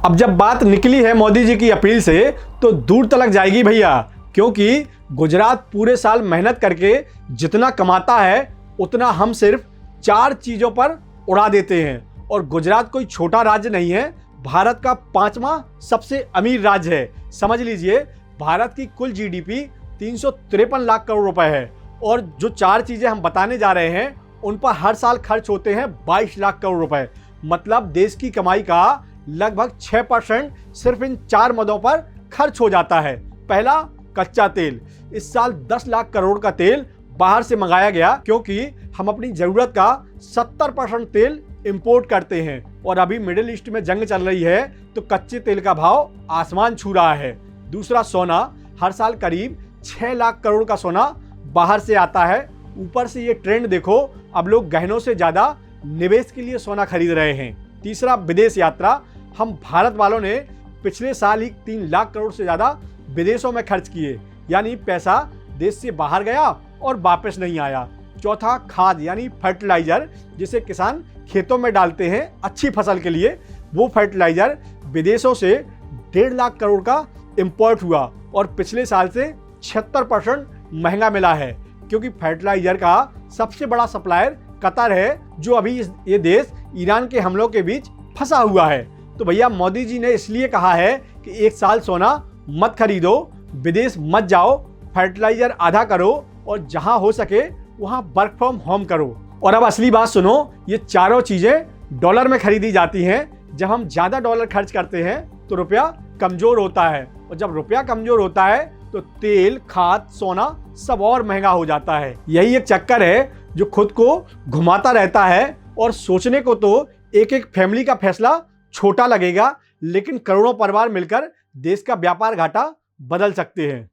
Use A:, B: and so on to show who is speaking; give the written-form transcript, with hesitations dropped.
A: अब जब बात निकली है मोदी जी की अपील से तो दूर तलक जाएगी भैया, क्योंकि गुजरात पूरे साल मेहनत करके जितना कमाता है उतना हम सिर्फ 4 चीज़ों पर उड़ा देते हैं। और गुजरात कोई छोटा राज्य नहीं है, भारत का 5वां सबसे अमीर राज्य है। समझ लीजिए, भारत की कुल जीडीपी 353 लाख करोड़ रुपए है और जो 4 चीज़ें हम बताने जा रहे हैं उन पर हर साल खर्च होते हैं 22 लाख करोड़ रुपए। मतलब देश की कमाई का लगभग 6% सिर्फ इन 4 मदों पर खर्च हो जाता है। पहला, कच्चा तेल। इस साल 10 लाख करोड़ का तेल बाहर से मंगाया गया, क्योंकि हम अपनी जरूरत का 70% तेल इंपोर्ट करते हैं और अभी मिडिल ईस्ट में जंग चल रही है तो कच्चे तेल का भाव आसमान छू रहा है। दूसरा, सोना। हर साल करीब 6 लाख करोड़ का सोना बाहर से आता है। ऊपर से ये ट्रेंड देखो, अब लोग गहनों से ज्यादा निवेश के लिए सोना खरीद रहे हैं। तीसरा, विदेश यात्रा। हम भारत वालों ने पिछले साल ही 3 लाख करोड़ से ज्यादा विदेशों में खर्च किए, यानी पैसा देश से बाहर गया और वापस नहीं आया। चौथा, खाद यानी फर्टिलाइजर, जिसे किसान खेतों में डालते हैं अच्छी फसल के लिए। वो फर्टिलाइजर विदेशों से 1.5 लाख करोड़ का इंपोर्ट हुआ और पिछले साल से 76% महंगा मिला है, क्योंकि फर्टिलाइजर का सबसे बड़ा सप्लायर कतर है, जो अभी ये देश ईरान के हमलों के बीच फंसा हुआ है। तो भैया, मोदी जी ने इसलिए कहा है कि 1 साल सोना मत खरीदो, विदेश मत जाओ, फर्टिलाइजर आधा करो और जहां हो सके वहां वर्क फ्रॉम होम करो। और अब असली बात सुनो, ये चारों चीजें डॉलर में खरीदी जाती हैं। जब हम ज्यादा डॉलर खर्च करते हैं तो रुपया कमजोर होता है, और जब रुपया कमजोर होता है तो तेल, खाद, सोना सब और महंगा हो जाता है। यही एक चक्कर है जो खुद को घुमाता रहता है। और सोचने को तो एक एक फैमिली का फैसला छोटा लगेगा, लेकिन करोड़ों परिवार मिलकर देश का व्यापार घाटा बदल सकते हैं।